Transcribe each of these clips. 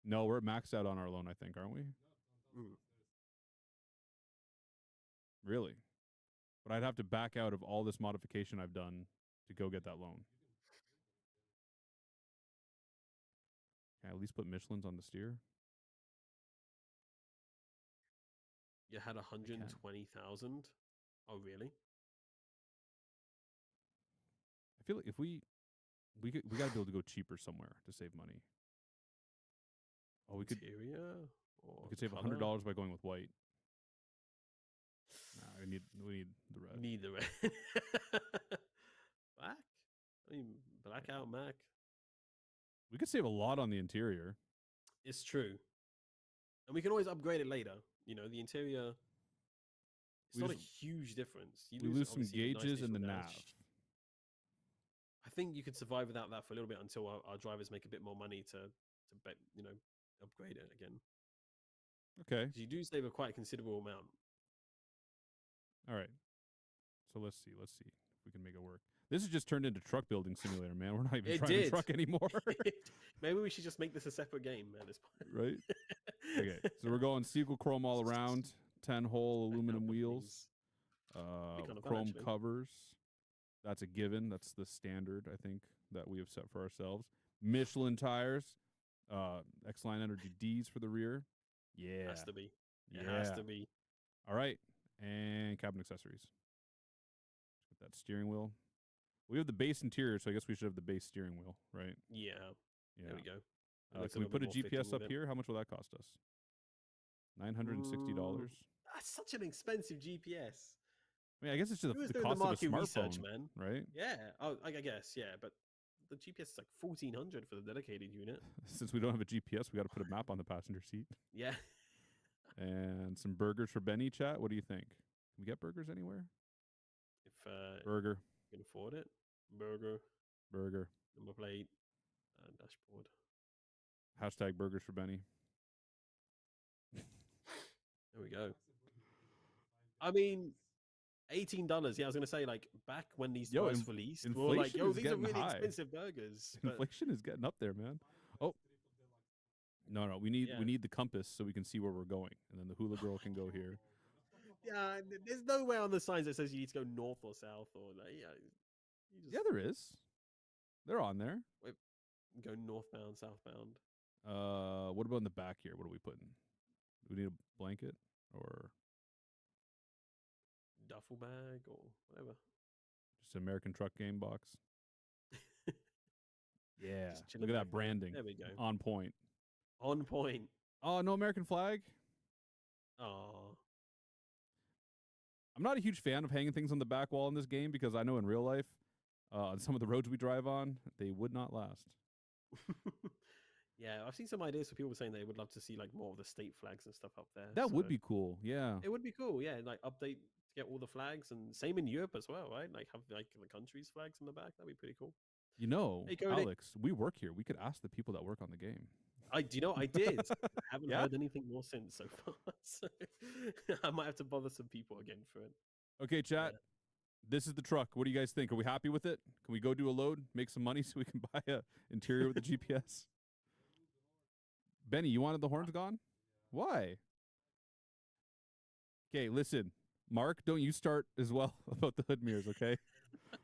No, we're maxed out on our loan, I think, aren't we? Really? But I'd have to back out of all this modification I've done to go get that loan. Can I at least put Michelin's on the steer? You had 120,000. Oh, really? I feel like if we got to be able to go cheaper somewhere to save money. Oh, we could save $100 by going with white. Nah, we need the red. Need the red. Black? I mean, blackout Mac. We could save a lot on the interior. It's true. And we can always upgrade it later. You know, the interior, it's not a huge difference. You lose some gauges in the nav. I think you could survive without that for a little bit until our drivers make a bit more money to upgrade it again. Okay. You do save a quite considerable amount. All right. So let's see if we can make it work. This has just turned into truck building simulator, man. We're not even trying to truck anymore. Maybe we should just make this a separate game at this point. Right? Okay. So we're going sequel chrome all around, 10-hole aluminum wheels, chrome covers. That's a given. That's the standard, I think, that we have set for ourselves. Michelin tires, X-Line Energy Ds for the rear. Yeah. Has to be. It has to be. All right. And cabin accessories. Let's get that steering wheel. We have the base interior, so I guess we should have the base steering wheel, right? Yeah. There we go. Can we put a GPS up here? How much will that cost us? $960. That's such an expensive GPS. I mean, I guess it's just the cost of a smartphone, man. Right? Yeah. Oh, I guess, yeah. But the GPS is like $1,400 for the dedicated unit. Since we don't have a GPS, we got to put a map on the passenger seat. Yeah. And some burgers for Benny, chat. What do you think? Can we get burgers anywhere? If burger. You can afford it. Burger. Number plate. Dashboard. Hashtag burgers for Benny. There we go. I mean, $18. Yeah, I was gonna say, like, back when these first released, we were like, yo, these are really expensive burgers. Inflation is getting up there, man. Oh. No, we need the compass so we can see where we're going, and then the hula girl can go here. Yeah, there's nowhere on the signs that says you need to go north or south or like yeah, there is. They're on there. Wait, go northbound, southbound. What about in the back here? What are we putting? Do we need a blanket or duffel bag or whatever? Just an American truck game box. Yeah, look at that branding. There we go. On point. On point. Oh, no American flag? Oh. I'm not a huge fan of hanging things on the back wall in this game because I know in real life, on some of the roads we drive on, they would not last. Yeah, I've seen some ideas for people saying they would love to see like more of the state flags and stuff up there. That would be cool. Yeah. It would be cool. Yeah, like update to get all the flags, and same in Europe as well, right? Like have like the country's flags in the back. That'd be pretty cool. You know, Alex, we work here. We could ask the people that work on the game. I did. I haven't heard anything more since so far. So I might have to bother some people again for it. Okay, chat. Yeah. This is the truck. What do you guys think? Are we happy with it? Can we go do a load, make some money so we can buy a interior with the GPS? Benny, you wanted the horns gone? Why? Okay, listen. Mark, don't you start as well about the hood mirrors, okay?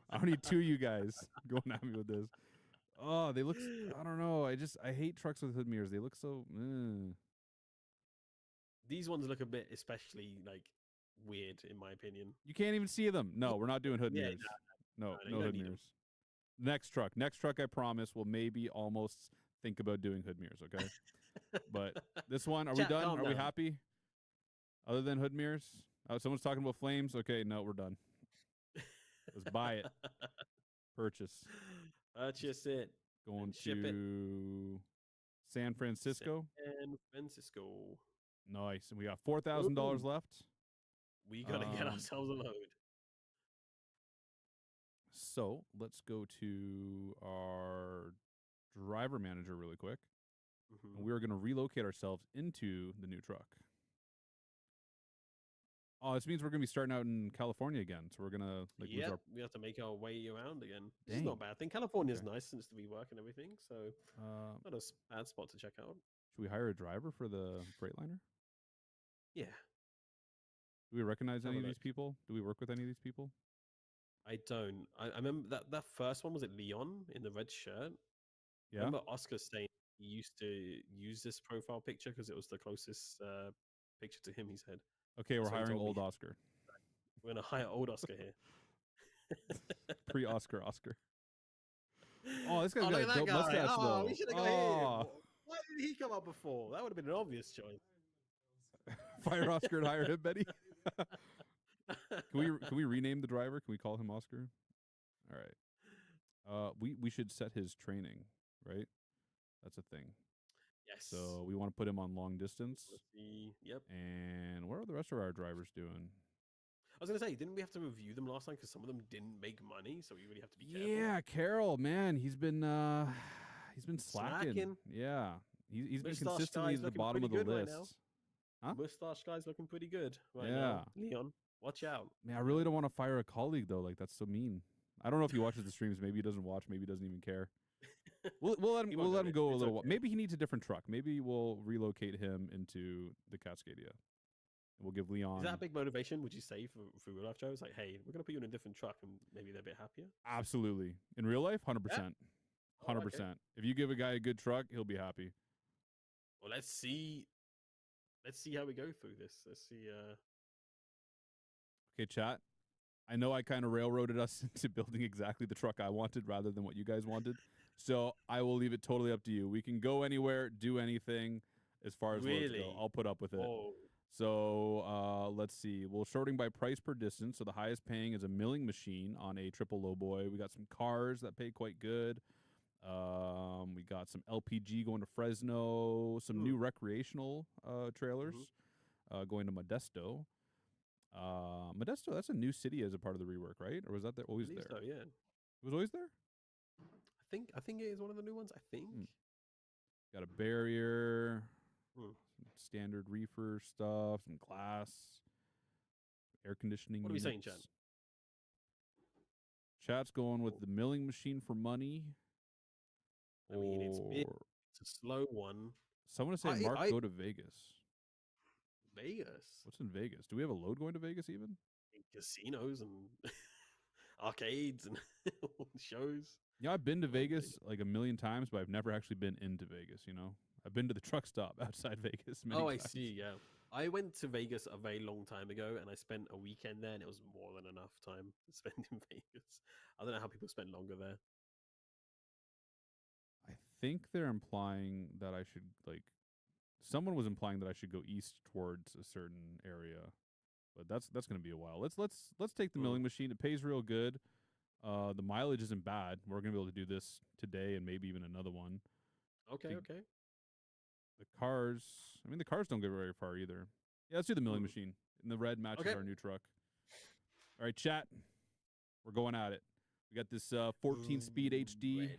I don't need two of you guys going at me with this. Oh, they look, I don't know. I hate trucks with hood mirrors. They look so, These ones look a bit especially, like, weird, in my opinion. You can't even see them. No, we're not doing hood mirrors. No hood mirrors. Next truck, I promise, we'll maybe almost think about doing hood mirrors, okay? But this one, are we done? Are we happy? Other than hood mirrors? Oh, someone's talking about flames? Okay, no, we're done. Let's buy it. Purchase it. Going to San Francisco. San Francisco. Nice. And we got $4,000 left. We got to get ourselves a load. So let's go to our driver manager really quick. Mm-hmm. And we're going to relocate ourselves into the new truck. Oh, this means we're going to be starting out in California again. So we're going to we have to make our way around again. This is not bad. I think California is nice since we work and everything. So not a bad spot to check out. Should we hire a driver for the Freightliner? Yeah. Do we recognize any of these people? Do we work with any of these people? I don't. I remember that first one, was it Leon in the red shirt? Yeah. I remember Oscar saying he used to use this profile picture because it was the closest picture to him, he said. Okay, we're hiring old Oscar. We're going to hire old Oscar here. Pre-Oscar Oscar. Oh, this guy's got a dope mustache, though. We should have got him. Why didn't he come up before? That would have been an obvious choice. Fire Oscar and hire him, Betty. Can we rename the driver? Can we call him Oscar? All right. We should set his training, right? That's a thing. Yes. So we want to put him on long distance. Yep. And what are the rest of our drivers doing? I was going to say, didn't we have to review them last time because some of them didn't make money, so we really have to be careful. Yeah, Carol, man, he's been slacking. Yeah, he's been consistently at the bottom of the list. Huh? Mustache guy's looking pretty good right now. Leon, watch out. Man, I really don't want to fire a colleague though. Like, that's so mean. I don't know if he watches the streams. Maybe he doesn't watch. Maybe he doesn't even care. We'll let him go a little while. Maybe he needs a different truck. Maybe we'll relocate him into the Cascadia. We'll give Leon. Is that a big motivation, would you say, for real life drivers? Like, hey, we're going to put you in a different truck and maybe they're a bit happier? Absolutely. In real life, 100%. 100%. Okay. If you give a guy a good truck, he'll be happy. Well, let's see how we go through this. Let's see. Okay, chat. I know I kind of railroaded us into building exactly the truck I wanted rather than what you guys wanted. So I will leave it totally up to you. We can go anywhere, do anything as far as loads go. I'll put up with it. Oh. So let's see. Well, sorting by price per distance. So the highest paying is a milling machine on a triple low boy. We got some cars that pay quite good. We got some LPG going to Fresno. Some new recreational trailers going to Modesto. Modesto, that's a new city as a part of the rework, right? Or was that always there? So, yeah. It was always there? I think it is one of the new ones, I think. Got a barrier. Some standard reefer stuff, some glass, air conditioning. What are we saying, Chat? Chat's going with the milling machine for money. I mean, it's a slow one. Someone say, Mark, go to Vegas. Vegas? What's in Vegas? Do we have a load going to Vegas even? Casinos and arcades and shows. Yeah, I've been to Vegas like a million times, but I've never actually been into Vegas, you know? I've been to the truck stop outside Vegas many times. I see, yeah. I went to Vegas a very long time ago, and I spent a weekend there, and it was more than enough time to spend in Vegas. I don't know how people spend longer there. I think they're implying that I should, like, someone was implying that I should go east towards a certain area, but that's going to be a while. Let's take the milling machine. It pays real good. The mileage isn't bad. We're going to be able to do this today and maybe even another one. Okay. The cars, the cars don't go very far either. Yeah, let's do the milling machine. And the red matches our new truck. All right, chat. We're going at it. We got this 14-speed HD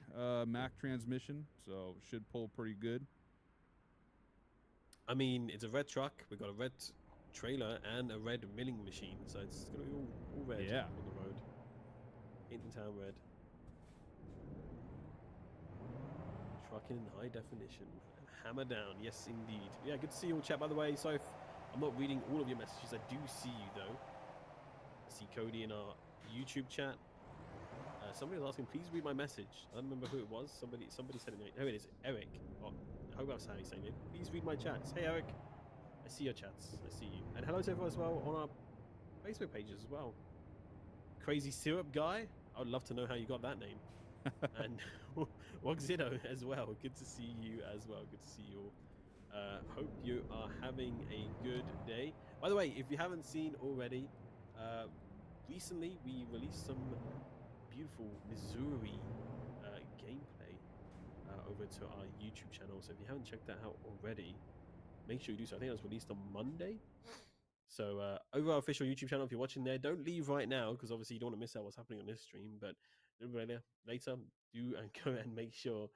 Mac transmission, so should pull pretty good. I mean, it's a red truck. We got a red trailer and a red milling machine, so it's going to be all red on the road. In town red. Trucking in high definition. Hammer down. Yes, indeed. Yeah, good to see you all, chat, by the way. So I'm not reading all of your messages. I do see you, though. I see Cody in our YouTube chat. Somebody was asking, please read my message. I don't remember who it was. Somebody said it. Oh, it is Eric. Oh, I hope that's how he's saying it. Please read my chats. Hey, Eric. I see your chats. I see you. And hello to everyone as well on our Facebook pages as well. Crazy Syrup Guy. I would love to know how you got that name. And Wogzito as well. Good to see you as well. Good to see you all. Hope you are having a good day. By the way, if you haven't seen already, recently we released some beautiful Missouri gameplay over to our YouTube channel. So if you haven't checked that out already, make sure you do so. I think it was released on Monday. So over our official YouTube channel, if you're watching there, don't leave right now because obviously you don't want to miss out what's happening on this stream. But a little bit later, do go and make sure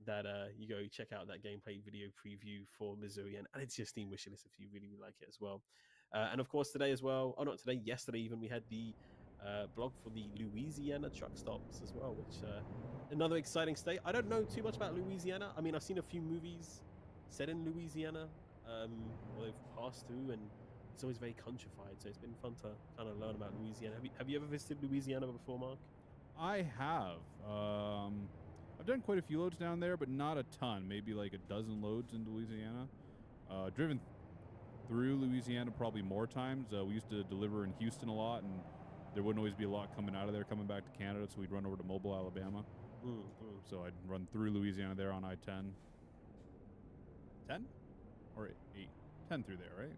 that you go check out that gameplay video preview for Missouri and add it to your Steam wishlist if you really like it as well. And of course today as well, not today, yesterday even, we had the blog for the Louisiana truck stops as well, which another exciting state. I don't know too much about Louisiana. I mean, I've seen a few movies set in Louisiana, or they've passed through, and it's always very countrified. So it's been fun to kind of learn about Louisiana. Have you ever visited Louisiana before, Mark? I have. I've done quite a few loads down there, but not a ton. Maybe like a dozen loads in Louisiana. Driven through Louisiana probably more times. We used to deliver in Houston a lot, and there wouldn't always be a lot coming out of there coming back to Canada, so we'd run over to Mobile, Alabama. So I'd run through Louisiana there on I-10. 10? Or 8? 10 through there, right?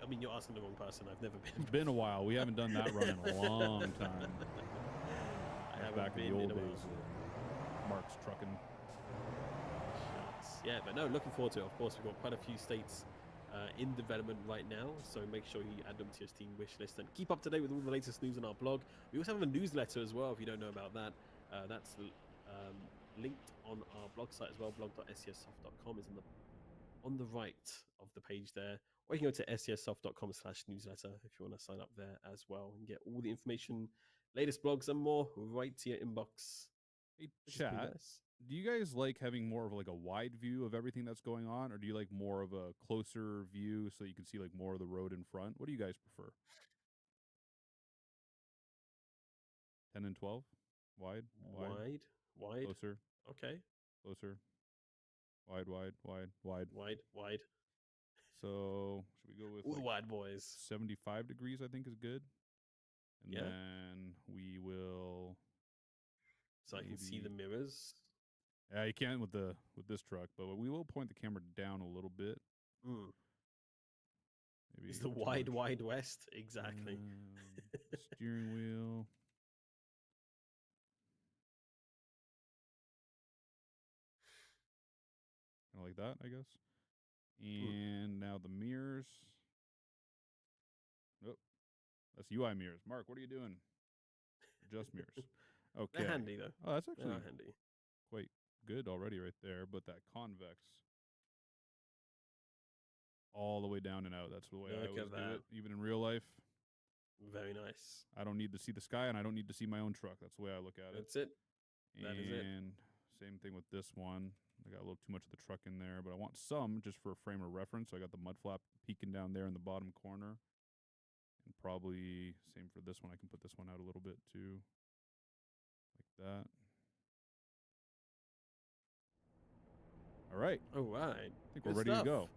I mean, you're asking the wrong person. I've never been. It's been a while. We haven't done that run in a long time. I haven't back been in the old in a days. Mark's trucking. Yeah, but no, looking forward to it. Of course, we've got quite a few states in development right now, so make sure you add them to your Steam wish list and keep up to date with all the latest news on our blog. We also have a newsletter as well, if you don't know about that. That's linked on our blog site as well. blog.scsoft.com is on the right of the page there. Or you can go to scsoft.com/newsletter if you want to sign up there as well and get all the information, latest blogs and more right to your inbox. Hey, chat. Nice. Do you guys like having more of like a wide view of everything that's going on, or do you like more of a closer view so you can see like more of the road in front? What do you guys prefer? 10 and 12? Wide? Closer. Okay. Closer. Wide. So should we go with like wide boys? 75 degrees, I think, is good. And then we will. So I can see the mirrors. Yeah, you can with this truck, but we will point the camera down a little bit. Maybe it's the wide west, exactly. Steering wheel. Kind of like that, I guess. And now the mirrors. Oh, that's UI mirrors. Mark, what are you doing? Adjust mirrors. Okay. They're handy though. Oh, that's actually handy. Quite good already right there, but that convex all the way down and out. That's the way I always do it, even in real life. Very nice. I don't need to see the sky, and I don't need to see my own truck. That's the way I look at it. That's it. That is it. And same thing with this one. I got a little too much of the truck in there, but I want some just for a frame of reference. So I got the mud flap peeking down there in the bottom corner. And probably same for this one. I can put this one out a little bit too. Like that. All right. I think we're ready to go.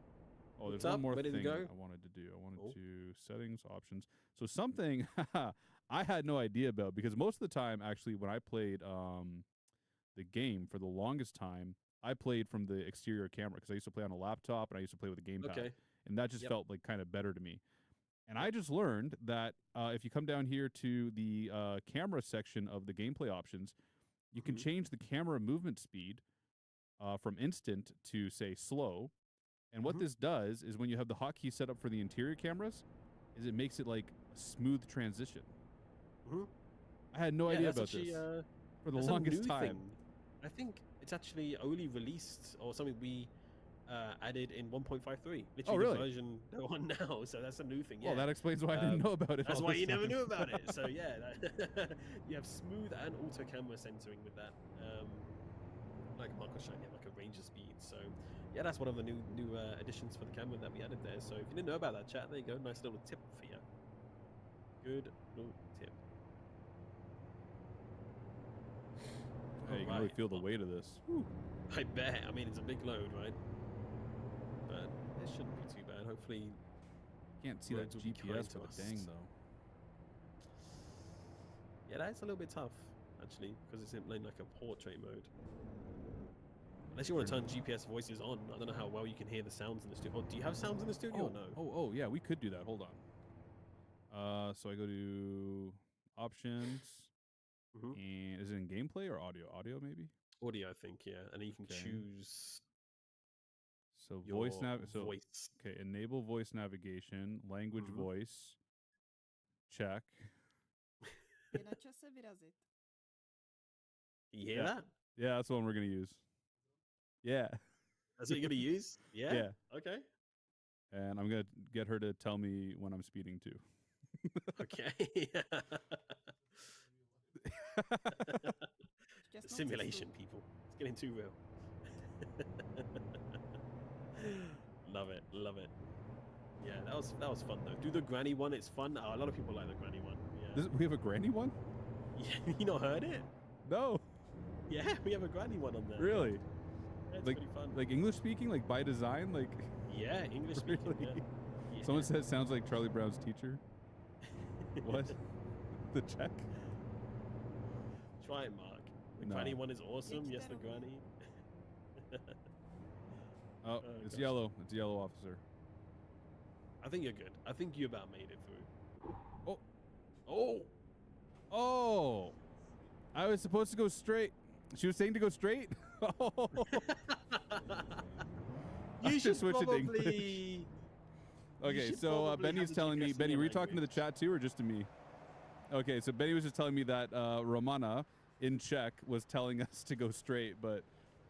Oh, there's one more thing I wanted to do. I wanted to settings, options. So something I had no idea about, because most of the time, actually, when I played the game for the longest time, I played from the exterior camera because I used to play on a laptop and I used to play with a gamepad. And that just felt like kind of better to me. And I just learned that if you come down here to the camera section of the gameplay options, you can change the camera movement speed from instant to, say, slow. And what this does is when you have the hotkey set up for the interior cameras, is it makes it like a smooth transition. I had no idea about this for the longest time. I think it's actually only released, or something we added in 1.53. Literally the version they're on now, so that's a new thing. Well, that explains why I didn't know about it. That's why you never knew about it. So yeah, you have smooth and auto camera centering with that. Like Mark was showing, you have like a ranger speed. So yeah, that's one of the new additions for the camera that we added there. So if you didn't know about that, chat, there you go. Nice little tip for you. Good little tip. Hey, you can really feel the weight of this. Whew. I bet. I mean, it's a big load, right? But it shouldn't be too bad. Hopefully, can't see that GPS with a dang though. Yeah, that's a little bit tough actually, because it's in like a portrait mode. Unless you want to turn GPS voices on. I don't know how well you can hear the sounds in the studio. Oh, do you have sounds in the studio or no? Oh, yeah, we could do that. Hold on. So I go to options. And is it in gameplay or audio? Audio, maybe? Audio, I think, yeah. And then you can choose. So voice. Okay, enable voice navigation, language voice. Check. You hear that? Yeah, that's the one we're gonna use. Yeah. That's what you're gonna use? Yeah. Yeah. Okay. And I'm gonna get her to tell me when I'm speeding too. Okay. Simulation, people. It's getting too real. Love it, love it. Yeah, that was fun though. Do the granny one, it's fun. Oh, a lot of people like the granny one. Yeah. We have a granny one? Yeah, you not heard it? No. Yeah, we have a granny one on there. Really? Yeah, it's like, pretty fun. Like English speaking, like by design, like. Yeah, English speaking. Really? Yeah. Someone said it sounds like Charlie Brown's teacher. What? The check? Try it, Mark. The granny one is awesome. Yes, the granny. Oh, it's yellow. It's yellow, officer. I think you're good. I think you about made it through. Oh. Oh. Oh. I was supposed to go straight. She was saying to go straight. Oh. You should switch probably... it to English. Okay, so Benny's telling me, Benny, were you talking to the chat too or just to me? Okay, so Benny was just telling me that Romana in Czech was telling us to go straight, but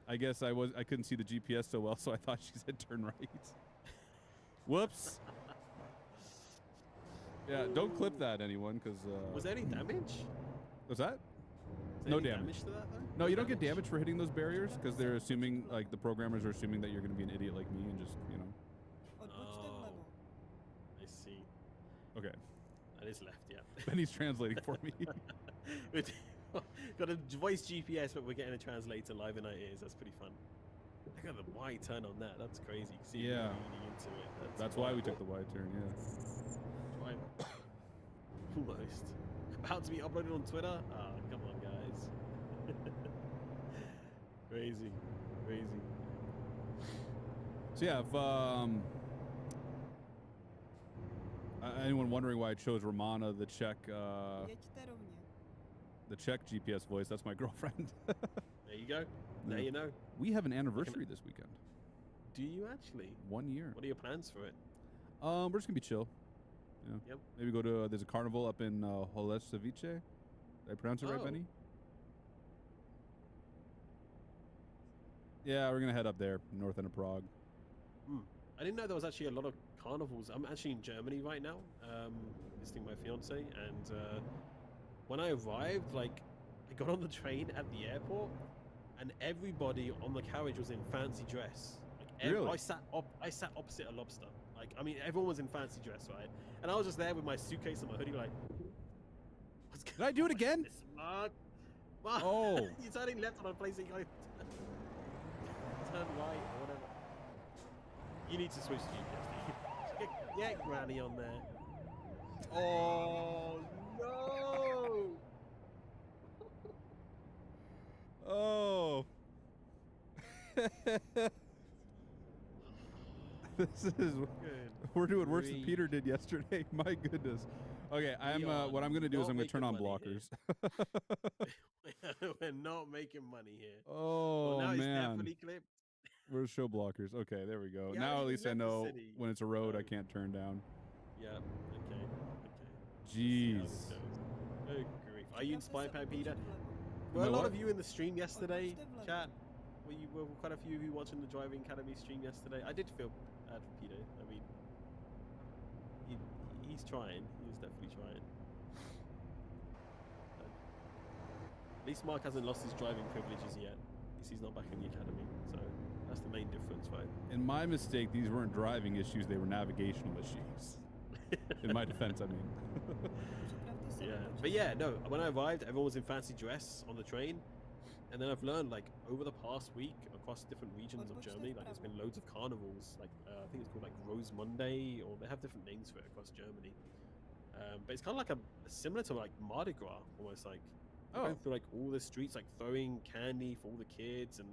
I guess I couldn't see the GPS so well, so I thought she said turn right. Whoops. Yeah, don't clip that, anyone, because... was there any damage? Was that? No damage. To that, though? No, you don't get damage for hitting those barriers, because they're assuming, like, the programmers are assuming that you're going to be an idiot like me and just, you know... Oh. I see. Okay. That is left, yeah. Benny's translating for me. Got a voice GPS, but we're getting a translator live in our ears. That's pretty fun. Look at the wide turn on that. That's crazy. See, yeah. Leaning into it. That's why we took the wide turn, yeah. Almost. About to be uploaded on Twitter? Ah, come on, guys. Crazy. Crazy. So yeah, if anyone wondering why I chose Romana, the Czech GPS voice, that's my girlfriend. There you go. Now you know. We have an anniversary this weekend. Do you actually? 1 year. What are your plans for it? We're just gonna be chill. You know, yep. Maybe go to there's a carnival up in Holešovice. Did I pronounce it right, Benny? Yeah, we're gonna head up there, north end of Prague. I didn't know there was actually a lot of carnivals. I'm actually in Germany right now, visiting my fiance, and when I arrived, like, I got on the train at the airport, and everybody on the carriage was in fancy dress. Like, really? I sat opposite a lobster. Like, I mean, everyone was in fancy dress, right? And I was just there with my suitcase and my hoodie, like, what's going on? Did I do it again? This, Mark? Mark? Oh. You're turning left on a place that you gotta turn right or whatever. You need to switch to GPS. Get Granny on there. Oh, no! Oh. This is good. We're doing worse than Peter did yesterday. My goodness. Okay, what I'm gonna do is I'm gonna turn on blockers. We're not making money here. Oh, well, now man. It's definitely clipped. Where's show blockers? Okay, there we go. Yeah, now at least I know when it's a road I can't turn down. Yeah. Okay. Jeez. Oh, grief. Are you inspired by Peter? Were a lot of you in the stream yesterday, chat? Were quite a few of you watching the Driving Academy stream yesterday? I did feel bad for Peter. I mean, he's trying. He's definitely trying. At least Mark hasn't lost his driving privileges yet. At least he's not back in the academy. So that's the main difference, right? In my mistake, these weren't driving issues. They were navigational issues. In my defense, I mean. Yeah. But yeah, no, when I arrived, everyone was in fancy dress on the train. And then I've learned, like, over the past week, across different regions of Germany, like, there's been loads of carnivals. Like, I think it's called, like, Rose Monday, or they have different names for it across Germany. But it's kind of like similar to, like, Mardi Gras, almost like. Going through, like, all the streets, like, throwing candy for all the kids and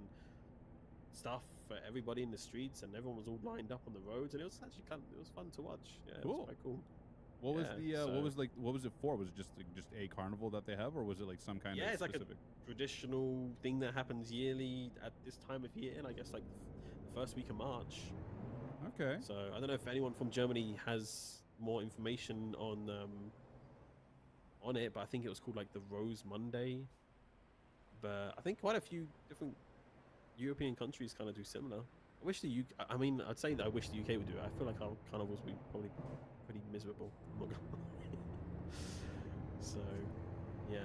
stuff for everybody in the streets, and everyone was all lined up on the roads, and it was actually it was fun to watch. Yeah, cool. It was quite cool. What was what was it for? Was it just a carnival that they have, or was it like some kind of it's specific? like a traditional thing that happens yearly at this time of year, and I guess like the first week of March. Okay. So I don't know if anyone from Germany has more information on it, but I think it was called like the Rose Monday. But I think quite a few different European countries kind of do similar. I wish the UK. I mean, I'd say that I wish the UK would do it. I feel like our carnivals would be probably pretty miserable. I'm not gonna lie. So, yeah.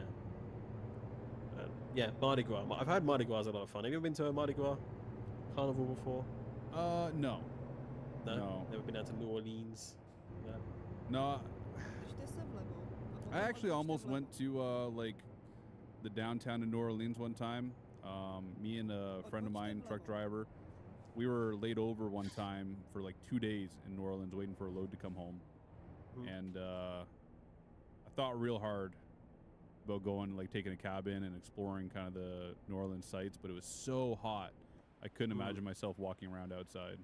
Yeah, Mardi Gras. I've had Mardi Gras a lot of fun. Have you ever been to a Mardi Gras carnival before? No. No. Never been out to New Orleans. No. I actually almost went to like the downtown in New Orleans one time. Me and a friend of mine, truck driver, we were laid over one time for like 2 days in New Orleans waiting for a load to come home. And I thought real hard about going, like taking a cabin and exploring kind of the New Orleans sites, but it was so hot I couldn't imagine myself walking around outside.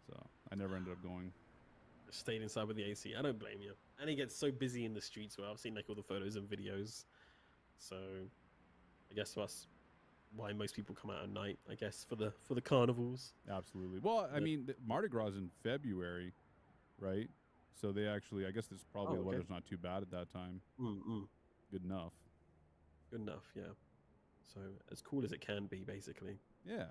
So I never ended up going. Stayed inside with the AC. I don't blame you. And it gets so busy in the streets where I've seen like all the photos and videos. So I guess that's why most people come out at night, I guess, for the carnivals. Absolutely. Well, I mean, Mardi Gras is in February, right? So they actually, I guess this probably the weather's not too bad at that time. Good enough. Good enough, yeah. So as cool as it can be, basically. Yeah.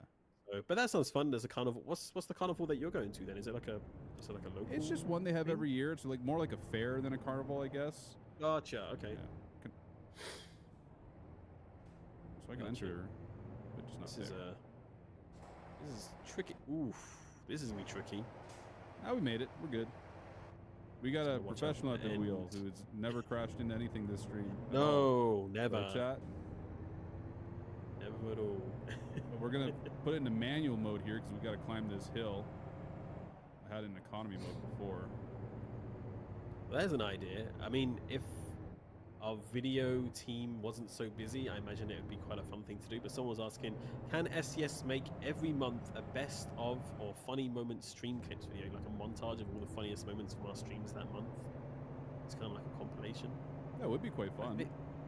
So, but that sounds fun. There's a carnival. What's the carnival that you're going to then? Is it like a local? It's just one they have every year. It's like more like a fair than a carnival, I guess. Gotcha. Okay. Yeah. So I can enter, but just not this is tricky. Oof. This is gonna be tricky. Ah, we made it. We're good. We got a professional at the wheel who's never crashed into anything this stream. No, never. Chat. Never at all. But we're gonna put it into manual mode here because we got to climb this hill. I had it in economy mode before. Well, there's an idea. I mean, if our video team wasn't so busy, I imagine it would be quite a fun thing to do. But someone was asking, can SES make every month a best of or funny moments stream clips video, like a montage of all the funniest moments from our streams that month? It's kind of like a compilation. That would be quite fun.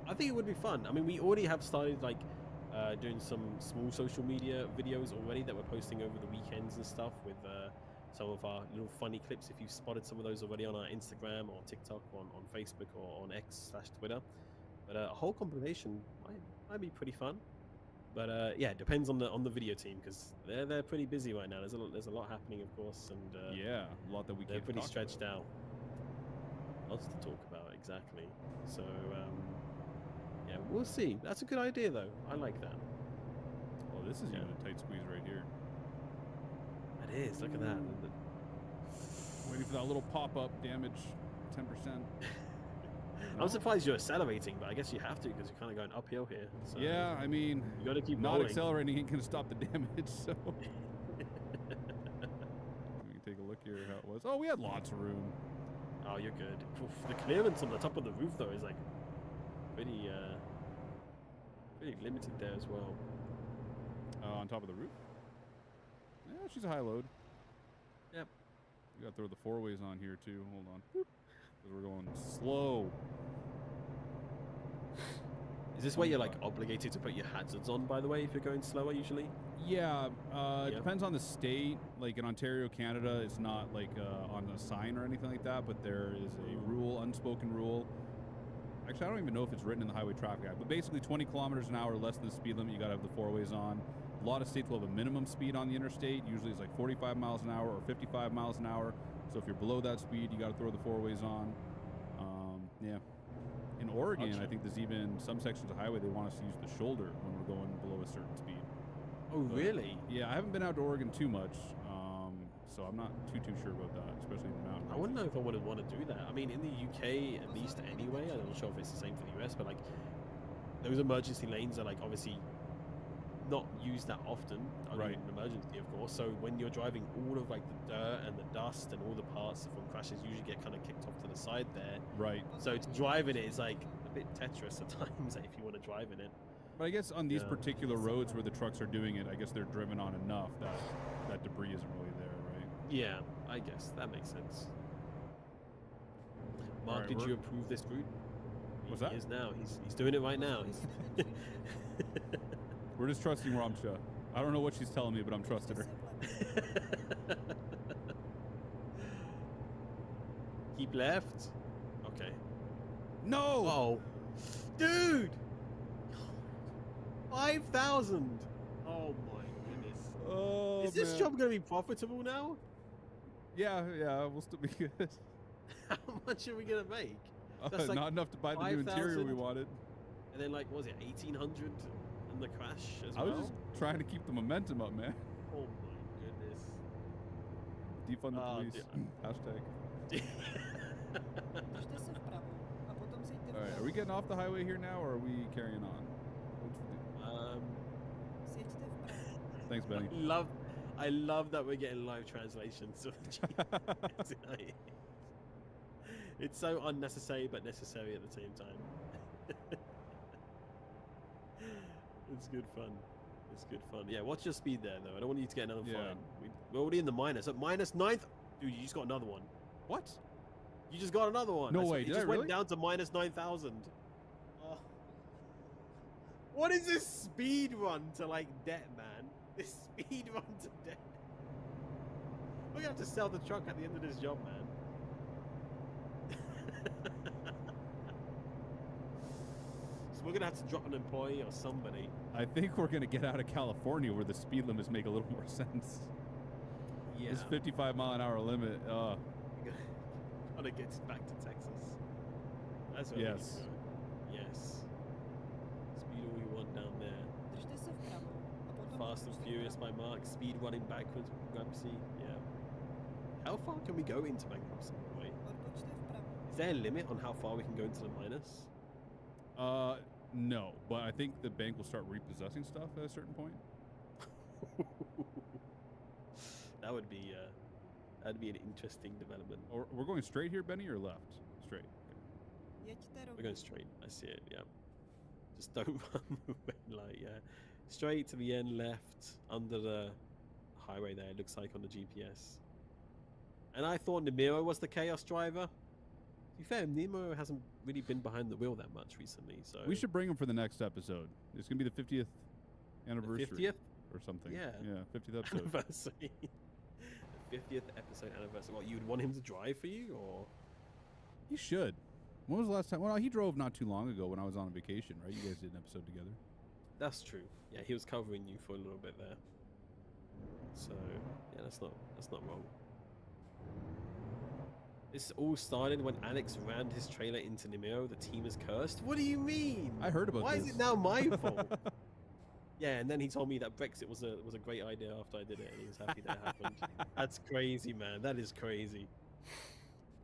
I think it would be fun. I mean, we already have started like doing some small social media videos already that we're posting over the weekends and stuff with some of our little funny clips. If you've spotted some of those already on our Instagram or TikTok, on Facebook or on X/Twitter. But a whole compilation might be pretty fun. But yeah, it depends on the video team because they're pretty busy right now. There's a lot happening, of course, and yeah, a lot that we they're can't pretty talk stretched about. out. Lots to talk about, exactly. So yeah, we'll see. That's a good idea, though. I like that. Well, this is even a tight squeeze right here. It is. Look at that. Waiting for that little pop-up damage, 10%. I'm surprised you're accelerating, but I guess you have to because you're kind of going uphill here. So yeah, I mean, you got to keep not rolling. accelerating ain't gonna stop the damage. So let me take a look here how it was. Oh, we had lots of room. Oh, you're good. Oof, the clearance on the top of the roof though is like pretty limited there as well. On top of the roof? Yeah, she's a high load. Yep. We gotta throw the four ways on here too. Hold on. Because we're going slow. Is this where you're like obligated to put your hazards on, by the way, if you're going slower usually? Yeah, it depends on the state. Like in Ontario, Canada, it's not like on a sign or anything like that, but there is a rule, unspoken rule. Actually, I don't even know if it's written in the Highway Traffic Act, but basically 20 kilometers an hour less than the speed limit, you gotta have the four ways on. A lot of states will have a minimum speed on the interstate. Usually it's like 45 miles an hour or 55 miles an hour. So if you're below that speed, you got to throw the four ways on. Yeah. In Oregon, I think there's even some sections of highway they want us to use the shoulder when we're going below a certain speed. Oh, really? Yeah, I haven't been out to Oregon too much, so I'm not too sure about that, especially in the mountains. I wouldn't know if I would want to do that. I mean, in the UK, at least anyway, I'm not sure if it's the same for the US, but like those emergency lanes are like obviously not used that often, other than an emergency, of course. So when you're driving, all of like the dirt and the dust and all the parts from crashes usually get kind of kicked off to the side there. Right. So to drive in it is like a bit Tetris at times, if you want to drive in it. But I guess on these particular roads where the trucks are doing it, I guess they're driven on enough that that debris isn't really there, right? Yeah, I guess that makes sense. Mark, did you approve this route? What's that? He is now. He's doing it right now. We're just trusting Ramsha. I don't know what she's telling me, but I'm trusting her. Keep left. Okay. No! Oh, dude! 5,000! Oh my goodness. Oh, is this job going to be profitable now? Yeah, we'll still be good. How much are we going to make? That's like not enough to buy the new interior we wanted. And then like, what was it, 1,800 in the crash as well? I well? was just trying to keep the momentum up, man. Oh my goodness. Defund the police. Hashtag. All right, are we getting off the highway here now, or are we carrying on? Thanks, Benny. I love that we're getting live translations of the GPS tonight. It's so unnecessary but necessary at the same time. It's good fun. It's good fun. Yeah, what's your speed there, though? I don't want you to get another fine. We're already in the minus. At minus 9th? Dude, you just got another one. What? You just got another one. No way. You just went down to minus 9,000. Oh. What is this speed run to, like, debt, man? This speed run to debt. We're going to have to sell the truck at the end of this job, man. We're gonna have to drop an employee or somebody. I think we're gonna get out of California where the speed limits make a little more sense. Yeah. This 55-mile-an-hour limit. Gotta get back to Texas. That's what yes. Yes. Speed all we want down there. Fast and Furious by Mark. Speed running backwards. Bankruptcy. Yeah. How far can we go into bankruptcy? Wait. Is there a limit on how far we can go into the minus? No, but I think the bank will start repossessing stuff at a certain point. That'd be an interesting development. Or we're going straight here, Benny, or left? Straight. Okay. We're going straight. I see it. Yeah. Just don't run the red light. Yeah. Straight to the end, left under the highway there. It looks like on the GPS. And I thought Namiro was the chaos driver. To be fair, Nemo hasn't really been behind the wheel that much recently, so we should bring him for the next episode. It's gonna be the 50th anniversary, the 50th or something. Yeah, 50th episode. Anniversary. The 50th episode anniversary. What, you'd want him to drive for you, or he should? When was the last time? Well, he drove not too long ago when I was on vacation, right? You guys did an episode together. That's true. Yeah, he was covering you for a little bit there. So yeah, that's not wrong. This all started when Alex rammed his trailer into Nimeo. The team is cursed. What do you mean? I heard about Why this. is it now my fault? Yeah, and then he told me that Brexit was a great idea after I did it, and he was happy that happened. That's crazy, man. That is crazy.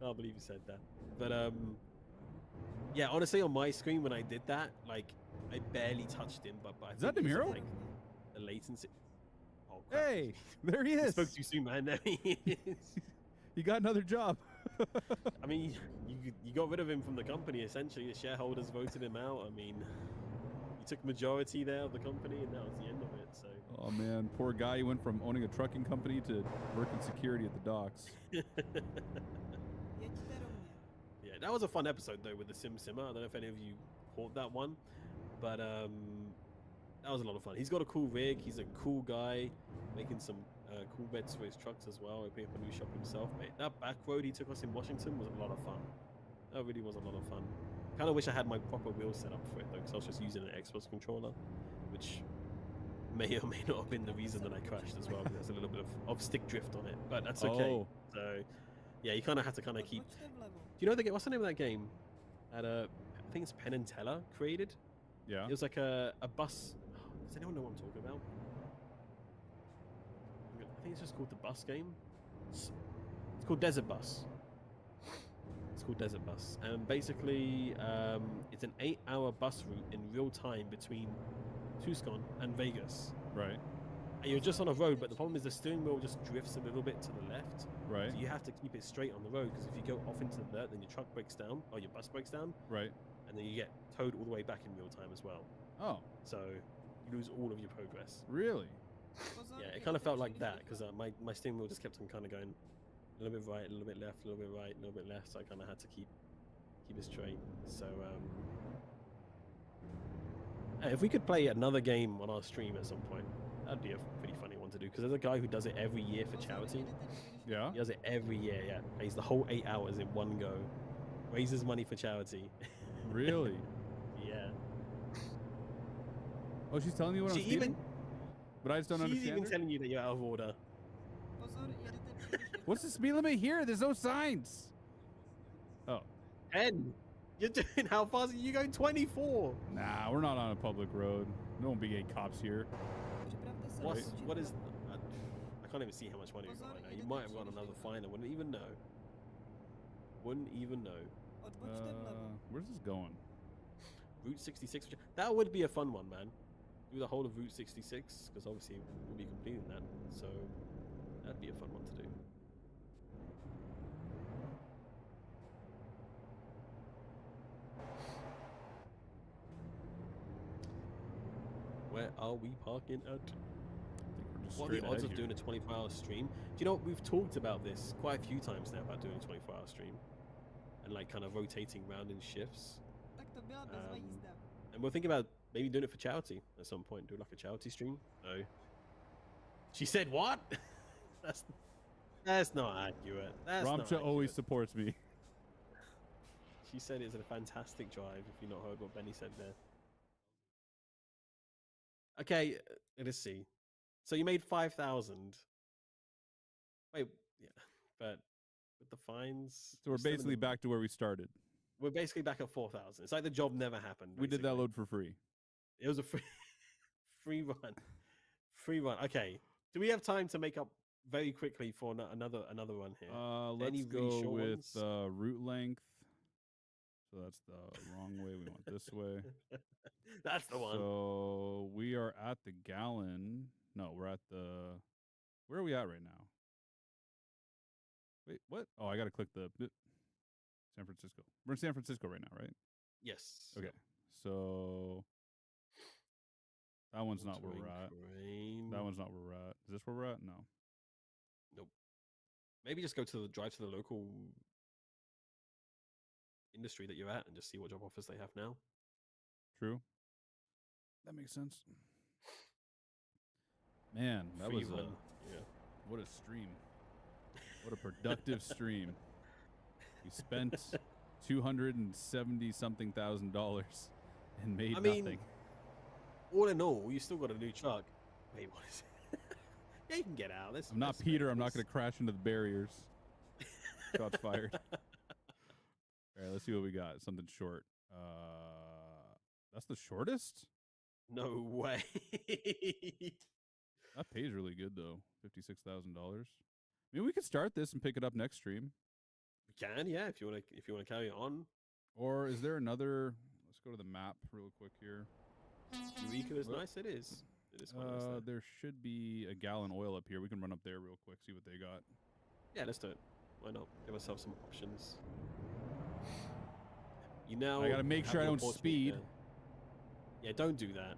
Can't believe you said that. But yeah, honestly, on my screen when I did that, like I barely touched him. But I is that Nimero? Like, the latency. Oh, crap. Hey, there he is. I spoke too soon, man. There he is. He got another job. I mean, you got rid of him from the company, essentially. The shareholders voted him out. I mean, you took majority there of the company, and that was the end of it. So. Oh, man. Poor guy. He went from owning a trucking company to working security at the docks. Yeah, that was a fun episode, though, with the Simmer. I don't know if any of you caught that one, but that was a lot of fun. He's got a cool rig. He's a cool guy, making some cool beds for his trucks as well, opening up a new shop himself, mate. That back road he took us in Washington was a lot of fun. That really was a lot of fun. Kind of wish I had my proper wheel set up for it, though, because I was just using an Xbox controller, which may or may not have been the reason that I crashed as well, because there's a little bit of stick drift on it, but that's okay. Oh. So, yeah, you kind of have to kind of keep... Do you know what's the name of that game? I think it's Penn and Teller created. Yeah. It was like a bus... Does anyone know what I'm talking about? I think it's just called the bus game. It's called Desert Bus. It's called Desert Bus. And basically, it's an 8-hour bus route in real time between Tucson and Vegas. Right. And you're just on a road, but the problem is the steering wheel just drifts a little bit to the left. Right. So you have to keep it straight on the road, because if you go off into the dirt, then your truck breaks down, or your bus breaks down. Right. And then you get towed all the way back in real time as well. Oh. So you lose all of your progress. Really? Yeah, it kind of felt like that, because my steering wheel just kept on kind of going a little bit right, a little bit left, a little bit right, a little bit left. So I kind of had to keep it straight. So if we could play another game on our stream at some point, that'd be a pretty funny one to do, because there's a guy who does it every year for charity. Yeah. He does it every year. Yeah, plays the whole 8 hours in one go, raises money for charity. Really? Yeah. Oh, she's telling you what I'm speeding? But I just don't understand. She's even her? telling you that you're out of order. What's the speed limit here? There's no signs. Oh. 10. You're doing, how fast are you going? 24. Nah, we're not on a public road. No one be getting cops here. What is? I can't even see how much money we got right now. You might have got another fine. I wouldn't even know. Wouldn't even know. Where's this going? Route 66. That would be a fun one, man. Do the whole of Route 66, because obviously we'll be completing that. So that'd be a fun one to do. Where are we parking at? What are the odds of doing a 24-hour stream? Do you know, we've talked about this quite a few times now about doing a 24-hour stream and like kind of rotating round in shifts. And we're thinking about maybe doing it for charity at some point. Do like a charity stream. No. She said what? That's not accurate. Ramcha always supports me. She said it's a fantastic drive. If you've not heard what Benny said there. Okay, let's see. So you made 5,000. Wait, yeah, but with the fines, so we're basically back to where we started. We're basically back at 4,000. It's like the job never happened. We did that load for free. It was a free run. Free run. Okay. Do we have time to make up very quickly for another one here? Let's go with route length. So that's the wrong way. We want this way. That's the one. So we are at the gallon. No, we're at the. Where are we at right now? Wait, what? Oh, I got to click the San Francisco. We're in San Francisco right now, right? Yes. Okay. So that one's not where we're at. That one's not where we're at. Is this where we're at? No. Nope. Maybe just go to the drive to the local industry that you're at and just see what job offers they have now. True. That makes sense. Man, that was what a stream. What a productive stream. We spent $270-something thousand and made nothing. All in all, you still got a new truck. Wait, what is it? Yeah, you can get out. I'm not Peter. I'm not going to crash into the barriers. Shots fired. All right, let's see what we got. Something short. That's the shortest? No way. That pays really good though. $56,000. I mean, we could start this and pick it up next stream. We can, yeah. If you want to carry it on. Or is there another? Let's go to the map real quick here. Eureka is nice. It is. It is quite nice. There should be a gallon oil up here. We can run up there real quick, see what they got. Yeah, let's do it. Why not? Give ourselves some options. You know, I gotta make sure I don't speed. Yeah, don't do that.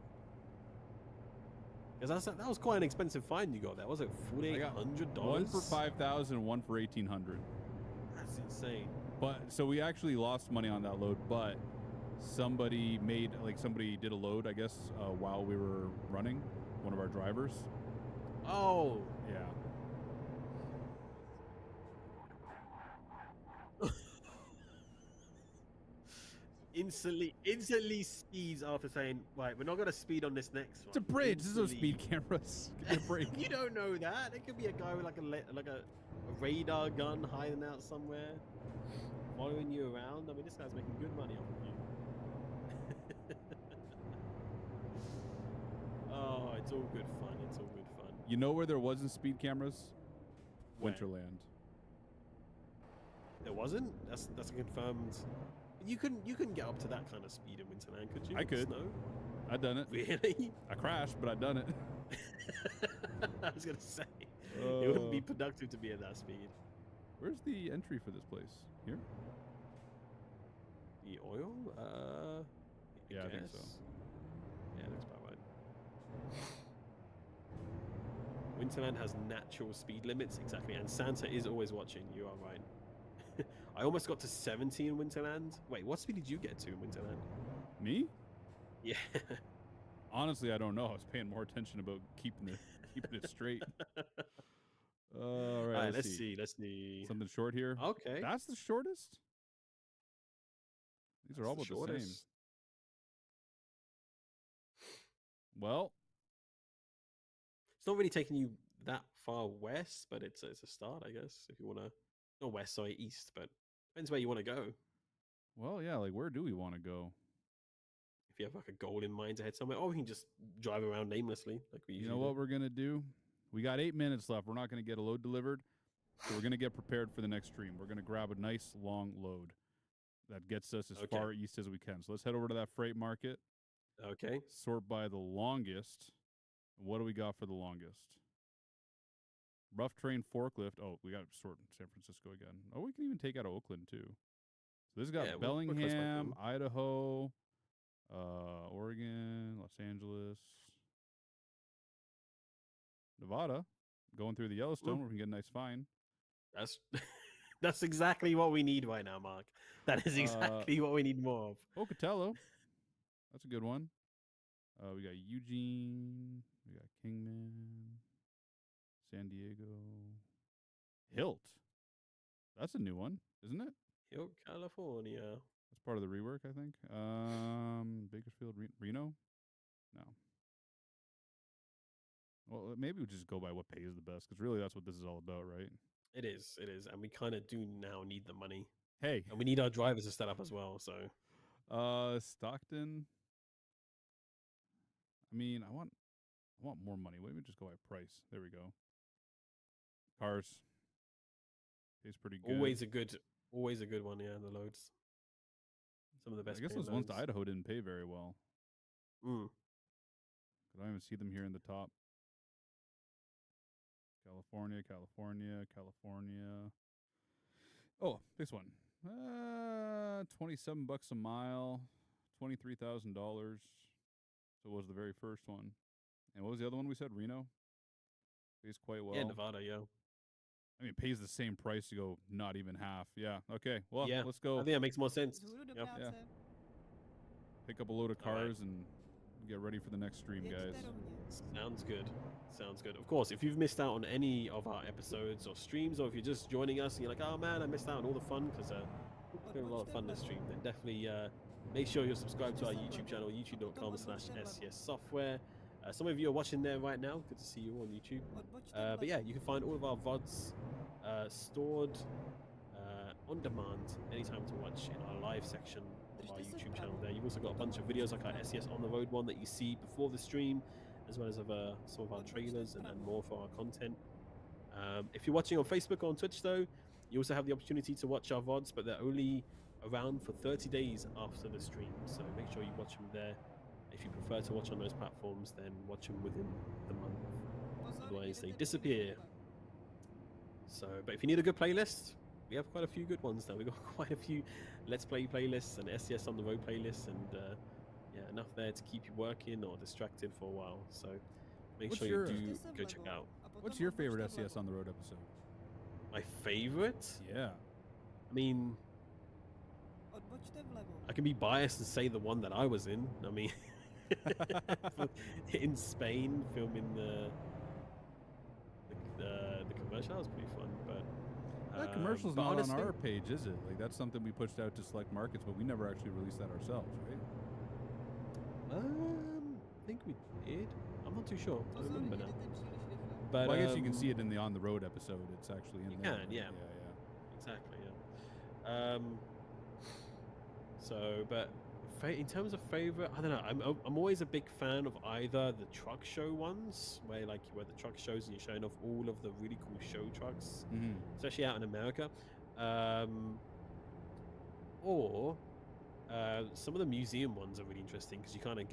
Because that was quite an expensive fine you got there. Was it $4,800? One for $5,000, one for $1,800. That's insane. But so we actually lost money on that load, but somebody did a load, I guess, while we were running. One of our drivers. Oh, yeah. Instantly speeds after saying, right, we're not going to speed on this next one. It's a bridge. There's no speed cameras. Give me a break. You don't know that. It could be a guy with like a radar gun hiding out somewhere, following you around. I mean, this guy's making good money off of you. Oh, it's all good fun. It's all good fun. You know where there wasn't speed cameras? Where? Winterland. There wasn't? That's a confirmed. You couldn't get up to that kind of speed in Winterland, could you? I could. Snow? I've done it. Really? I crashed, but I've done it. I was gonna say it wouldn't be productive to be at that speed. Where's the entry for this place? Here? The oil? I think so. Yeah, that's about right. Winterland has natural speed limits, exactly, and Santa is always watching. You are right. I almost got to 70 in Winterland. Wait, what speed did you get to in Winterland? Me? Yeah. Honestly, I don't know. I was paying more attention about keeping it straight. All right, let's see. Something short here. Okay. That's the shortest? These are all about the same. Well, it's not really taking you that far west, but it's a start, I guess, if you want to. Not west, sorry, east, but depends where you want to go. Well, yeah, like where do we want to go? If you have like a goal in mind to head somewhere, or we can just drive around aimlessly like we usually do. You know what we're going to do? We got 8 minutes left. We're not going to get a load delivered, so we're going to get prepared for the next stream. We're going to grab a nice long load that gets us as far east as we can. So let's head over to that freight market. Okay. Sort by the longest. What do we got for the longest? Rough terrain forklift. Oh, we got to sort in San Francisco again. Oh, we can even take out of Oakland too. So this got Bellingham, Idaho, Oregon, Los Angeles, Nevada. Going through the Yellowstone where we can get a nice find. That's exactly what we need right now, Mark. That is exactly what we need more of. Pocatello. That's a good one. We got Eugene. We got Kingman. San Diego. Hilt. That's a new one, isn't it? Hilt, California. That's part of the rework, I think. Bakersfield, Reno? No. Well, maybe we just go by what pays the best, because really that's what this is all about, right? It is. And we kind of do now need the money. Hey. And we need our drivers to set up as well, so. Stockton. I mean, I want more money. Why don't we just go by price? There we go. Cars. Pays pretty good. Always a good one, yeah, the loads. Some of the best. I guess those ones to Idaho didn't pay very well. I don't even see them here in the top. California. Oh, this one. $27 a mile, $23,000. So it was the very first one. And what was the other one we said? Reno? Pays quite well. Yeah, Nevada, yeah. I mean, it pays the same price to go not even half. Yeah, okay. Well, let's go. I think that makes more sense. Yep. Yeah. Pick up a load of cars and get ready for the next stream, guys. Sounds good. Of course, if you've missed out on any of our episodes or streams, or if you're just joining us and you're like, oh man, I missed out on all the fun, because it's been a lot of fun this stream, then definitely make sure you're subscribed to our YouTube channel, youtube.com/SCSsoftware. Some of you are watching there right now. Good to see you on YouTube. But yeah, you can find all of our VODs stored on demand anytime to watch in our live section of our YouTube channel there. You've also got a bunch of videos like our SCS on the road one that you see before the stream, as well as some of our trailers and more for our content. If you're watching on Facebook or on Twitch though, you also have the opportunity to watch our VODs, but they're only around for 30 days after the stream, so make sure you watch them there. If you prefer to watch on those platforms, then watch them within the month. Otherwise, they disappear. So, but if you need a good playlist, we have quite a few good ones now. We've got quite a few Let's Play playlists and SCS on the road playlists, and yeah, enough there to keep you working or distracted for a while. So make sure you do go check out. What's your favorite SCS on the road episode? My favorite? Yeah. I mean, I can be biased and say the one that I was in. I mean, in Spain, filming the commercial, that was pretty fun. But that commercial's not honestly, on our page, is it? Like, that's something we pushed out to select markets, but we never actually released that ourselves, right? I think we did. I'm not too sure. I don't remember now. But well, I guess you can see it in the on the road episode. It's actually in there. Yeah. Exactly. Yeah. So, but in terms of favorite, I don't know. I'm always a big fan of either the truck show ones, where the truck shows and you're showing off all of the really cool show trucks, especially out in America, or some of the museum ones are really interesting because you kind of get